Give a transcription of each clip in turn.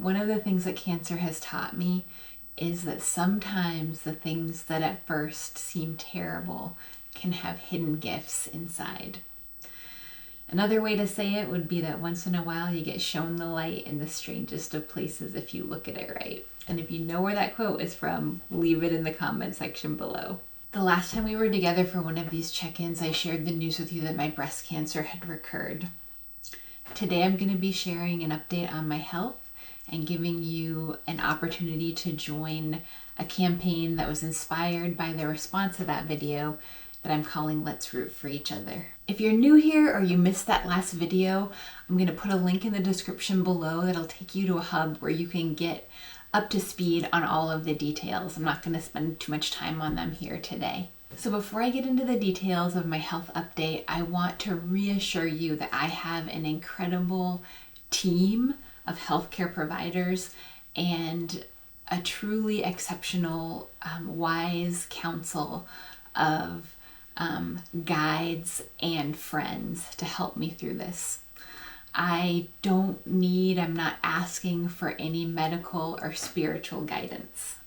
One of the things that cancer has taught me is that sometimes the things that at first seem terrible can have hidden gifts inside. Another way to say it would be that once in a while you get shown the light in the strangest of places if you look at it right. And if you know where that quote is from, leave it in the comment section below. The last time we were together for one of these check-ins, I shared the news with you that my breast cancer had recurred. Today I'm going to be sharing an update on my health and giving you an opportunity to join a campaign that was inspired by the response to that video that I'm calling Let's Root for Each Other. If you're new here or you missed that last video, I'm going to put a link in the description below that'll take you to a hub where you can get up to speed on all of the details. I'm not going to spend too much time on them here today. So before I get into the details of my health update, I want to reassure you that I have an incredible team of healthcare providers and a truly exceptional, wise council of guides and friends to help me through this. I'm not asking for any medical or spiritual guidance.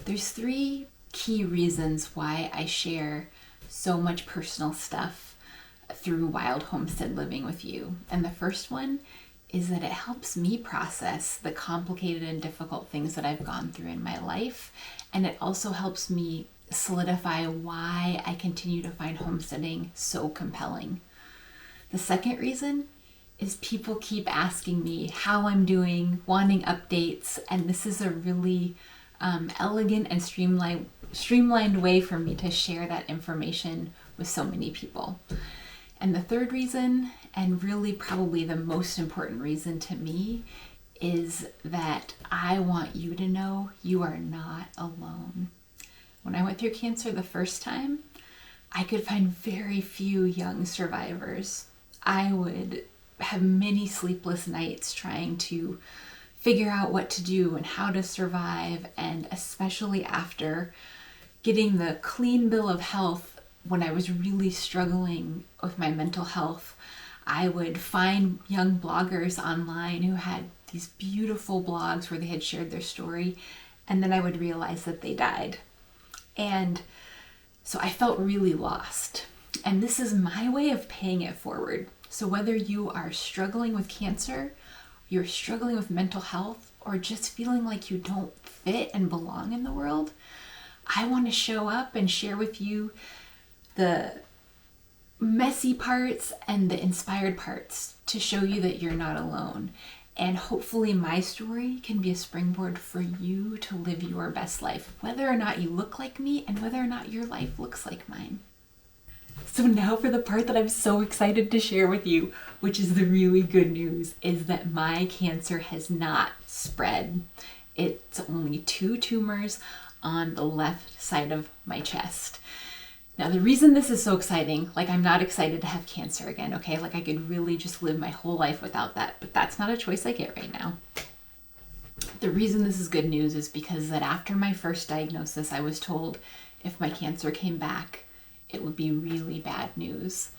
There's 3 key reasons why I share so much personal stuff through Wild Homestead Living with you. And the first one is that it helps me process the complicated and difficult things that I've gone through in my life. And it also helps me solidify why I continue to find homesteading so compelling. The second reason is people keep asking me how I'm doing, wanting updates, and this is a really elegant and streamlined way for me to share that information with so many people. And the third reason, and really probably the most important reason to me, is that I want you to know you are not alone. When I went through cancer the first time, I could find very few young survivors. I would have many sleepless nights trying to figure out what to do and how to survive, and especially after getting the clean bill of health when I was really struggling with my mental health, I would find young bloggers online who had these beautiful blogs where they had shared their story, and then I would realize that they died. And so I felt really lost. And this is my way of paying it forward. So whether you are struggling with cancer, you're struggling with mental health, or just feeling like you don't fit and belong in the world, I want to show up and share with you the messy parts and the inspired parts to show you that you're not alone. And hopefully my story can be a springboard for you to live your best life, whether or not you look like me and whether or not your life looks like mine. So now for the part that I'm so excited to share with you, which is the really good news, is that my cancer has not spread. It's only 2 tumors on the left side of my chest. Now, the reason this is so exciting, I'm not excited to have cancer again, okay? I could really just live my whole life without that, but that's not a choice I get right now. The reason this is good news is because that after my first diagnosis, I was told if my cancer came back, it would be really bad news.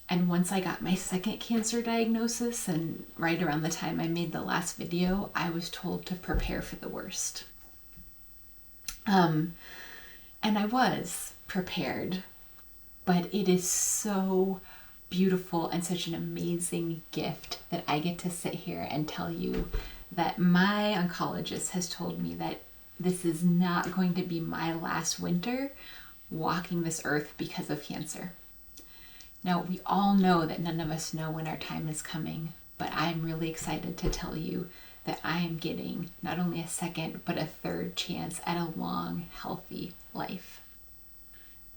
And once I got my second cancer diagnosis, and right around the time I made the last video, I was told to prepare for the worst. And I was prepared, but it is so beautiful and such an amazing gift that I get to sit here and tell you that my oncologist has told me that this is not going to be my last winter walking this earth because of cancer. Now, we all know that none of us know when our time is coming, but I'm really excited to tell you that I am getting not only a second, but a third chance at a long, healthy life.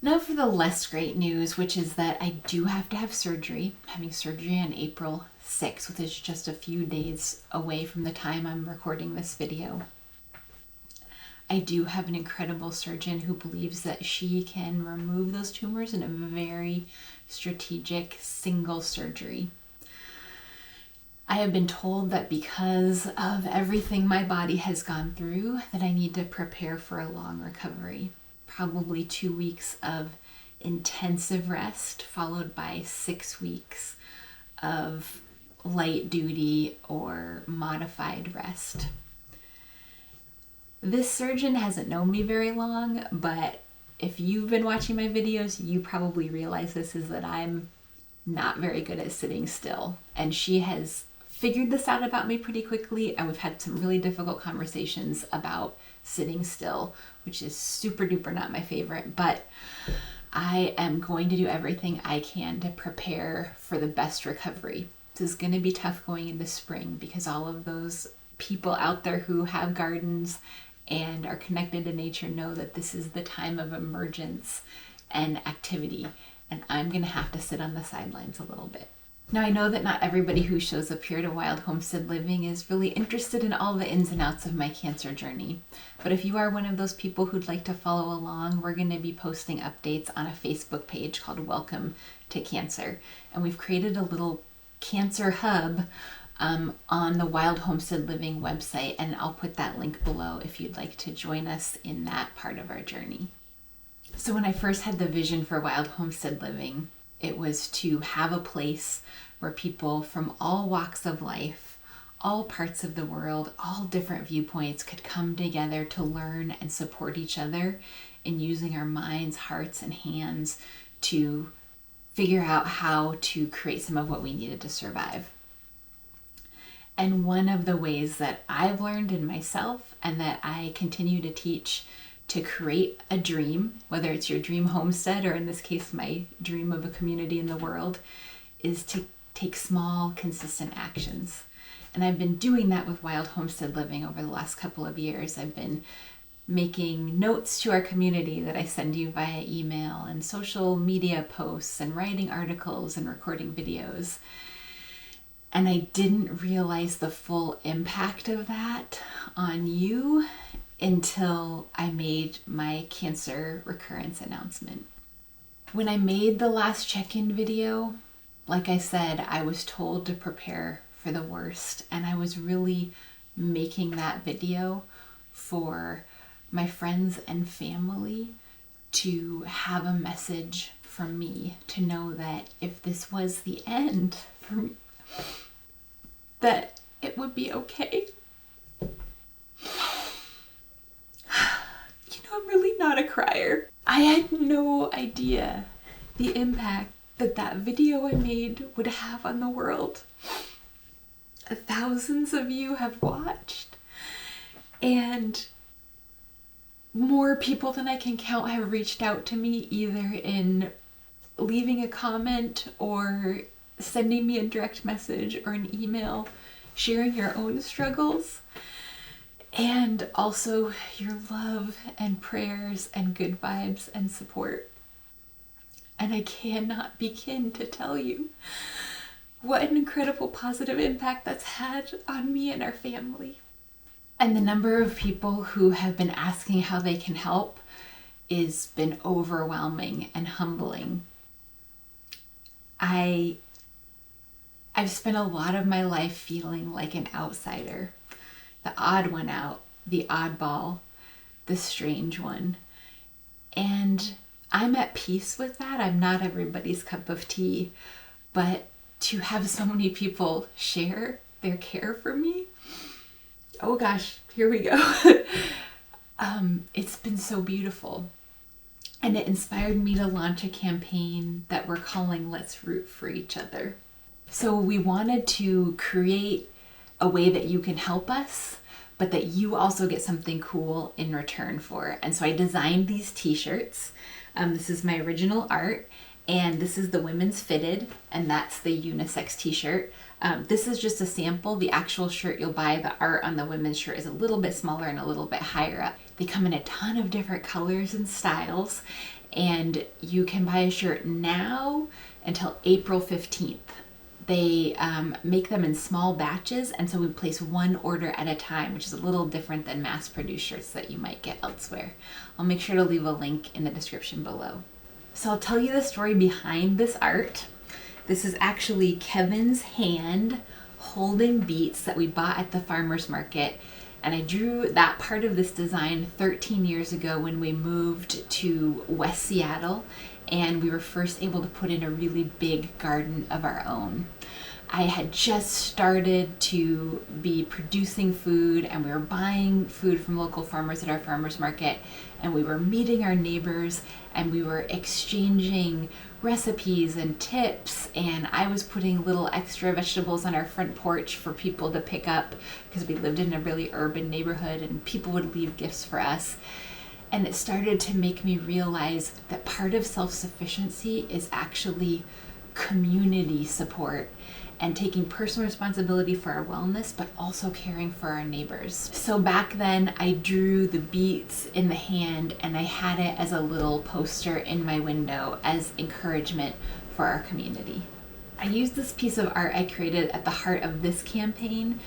Now for the less great news, which is that I do have to have surgery. I'm having surgery on April 6th, which is just a few days away from the time I'm recording this video. I do have an incredible surgeon who believes that she can remove those tumors in a very strategic single surgery. I have been told that because of everything my body has gone through, that I need to prepare for a long recovery. Probably 2 weeks of intensive rest, followed by 6 weeks of light duty or modified rest. This surgeon hasn't known me very long, but if you've been watching my videos, you probably realize this, is that I'm not very good at sitting still. And she has figured this out about me pretty quickly, and we've had some really difficult conversations about sitting still, which is super duper not my favorite, but I am going to do everything I can to prepare for the best recovery. This is going to be tough going into spring because all of those people out there who have gardens and are connected to nature know that this is the time of emergence and activity, and I'm going to have to sit on the sidelines a little bit. Now, I know that not everybody who shows up here to Wild Homestead Living is really interested in all the ins and outs of my cancer journey, but if you are one of those people who'd like to follow along, we're going to be posting updates on a Facebook page called Welcome to Cancer, and we've created a little cancer hub on the Wild Homestead Living website, and I'll put that link below if you'd like to join us in that part of our journey. So when I first had the vision for Wild Homestead Living, it was to have a place where people from all walks of life, all parts of the world, all different viewpoints could come together to learn and support each other in using our minds, hearts, and hands to figure out how to create some of what we needed to survive. And one of the ways that I've learned in myself and that I continue to teach to create a dream, whether it's your dream homestead or in this case my dream of a community in the world, is to take small, consistent actions. And I've been doing that with Wild Homestead Living over the last couple of years. I've been making notes to our community that I send you via email, and social media posts, and writing articles and recording videos. And I didn't realize the full impact of that on you until I made my cancer recurrence announcement. When I made the last check-in video, like I said, I was told to prepare for the worst, and I was really making that video for my friends and family to have a message from me, to know that if this was the end for me, that it would be okay. You know, I'm really not a crier. I had no idea the impact that that video I made would have on the world. Thousands of you have watched, and more people than I can count have reached out to me, either in leaving a comment or sending me a direct message or an email, sharing your own struggles, and also your love and prayers and good vibes and support. And I cannot begin to tell you what an incredible positive impact that's had on me and our family. And the number of people who have been asking how they can help has been overwhelming and humbling. I've spent a lot of my life feeling like an outsider, the odd one out, the oddball, the strange one. And I'm at peace with that. I'm not everybody's cup of tea, but to have so many people share their care for me, oh gosh, here we go. It's been so beautiful. And it inspired me to launch a campaign that we're calling Let's Root for Each Other. So we wanted to create a way that you can help us, but that you also get something cool in return for it. And so I designed these t-shirts. This is my original art, and this is the women's fitted, and that's the unisex t-shirt. This is just a sample. The actual shirt you'll buy, the art on the women's shirt, is a little bit smaller and a little bit higher up. They come in a ton of different colors and styles, and you can buy a shirt now until April 15th. They make them in small batches, and so we place one order at a time, which is a little different than mass-produced shirts that you might get elsewhere. I'll make sure to leave a link in the description below. So I'll tell you the story behind this art. This is actually Kevin's hand holding beets that we bought at the farmer's market, and I drew that part of this design 13 years ago when we moved to West Seattle, and we were first able to put in a really big garden of our own. I had just started to be producing food, and we were buying food from local farmers at our farmers market, and we were meeting our neighbors, and we were exchanging recipes and tips, and I was putting little extra vegetables on our front porch for people to pick up because we lived in a really urban neighborhood and people would leave gifts for us. And it started to make me realize that part of self-sufficiency is actually community support and taking personal responsibility for our wellness, but also caring for our neighbors. So back then I drew the beets in the hand and I had it as a little poster in my window as encouragement for our community. I used this piece of art I created at the heart of this campaign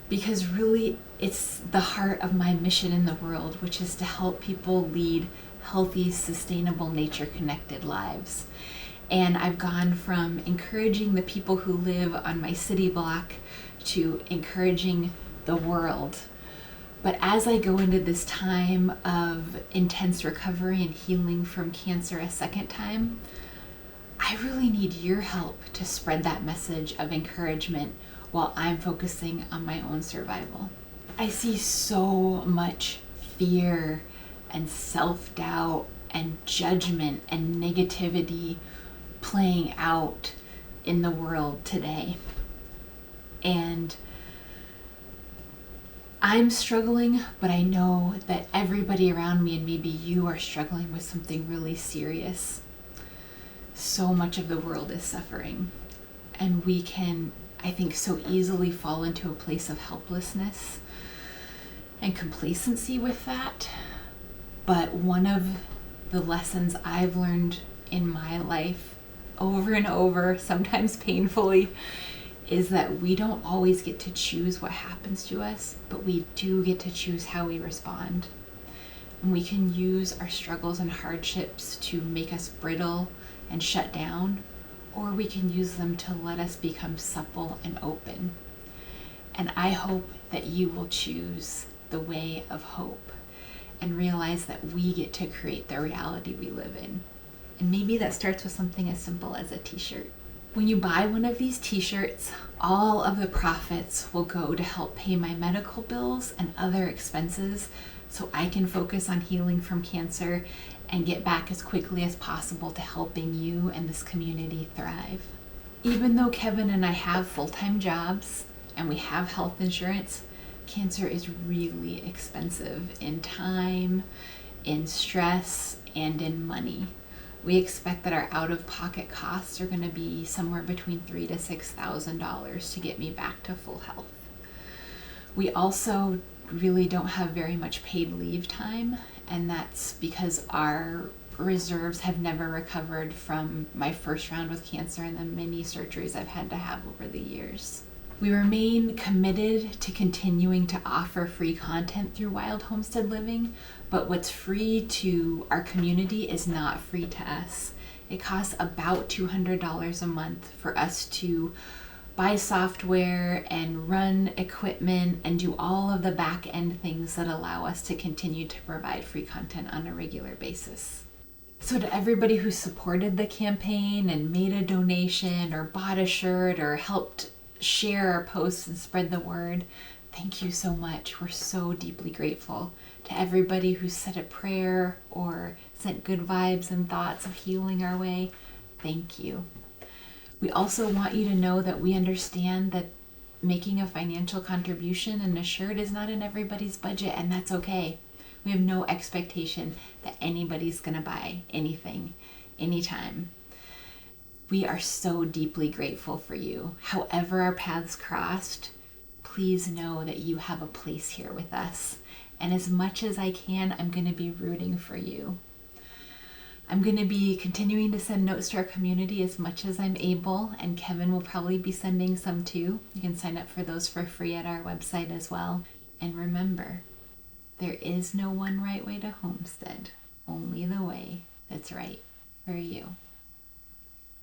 because really it's the heart of my mission in the world, which is to help people lead healthy, sustainable, nature-connected lives. And I've gone from encouraging the people who live on my city block to encouraging the world. But as I go into this time of intense recovery and healing from cancer a second time, I really need your help to spread that message of encouragement while I'm focusing on my own survival. I see so much fear and self-doubt and judgment and negativity playing out in the world today. And I'm struggling, but I know that everybody around me and maybe you are struggling with something really serious. So much of the world is suffering, and we can, I think, so easily fall into a place of helplessness and complacency with that. But one of the lessons I've learned in my life over and over, sometimes painfully, is that we don't always get to choose what happens to us, but we do get to choose how we respond. And we can use our struggles and hardships to make us brittle and shut down, or we can use them to let us become supple and open. And I hope that you will choose the way of hope and realize that we get to create the reality we live in. And maybe that starts with something as simple as a t-shirt. When you buy one of these t-shirts, all of the profits will go to help pay my medical bills and other expenses so I can focus on healing from cancer and get back as quickly as possible to helping you and this community thrive. Even though Kevin and I have full-time jobs and we have health insurance, cancer is really expensive in time, in stress, and in money. We expect that our out-of-pocket costs are going to be somewhere between $3,000 to $6,000 to get me back to full health. We also really don't have very much paid leave time, and that's because our reserves have never recovered from my first round with cancer and the many surgeries I've had to have over the years. We remain committed to continuing to offer free content through Wild Homestead Living, but what's free to our community is not free to us. It costs about $200 a month for us to buy software and run equipment and do all of the back end things that allow us to continue to provide free content on a regular basis. So to everybody who supported the campaign and made a donation or bought a shirt or helped share our posts and spread the word, thank you so much. We're so deeply grateful. To everybody who said a prayer or sent good vibes and thoughts of healing our way, thank you. We also want you to know that we understand that making a financial contribution in a shirt is not in everybody's budget, and that's okay. We have no expectation that anybody's gonna buy anything, anytime. We are so deeply grateful for you. However our paths crossed, please know that you have a place here with us. And as much as I can, I'm going to be rooting for you. I'm going to be continuing to send notes to our community as much as I'm able, and Kevin will probably be sending some too. You can sign up for those for free at our website as well. And remember, there is no one right way to homestead, only the way that's right for you.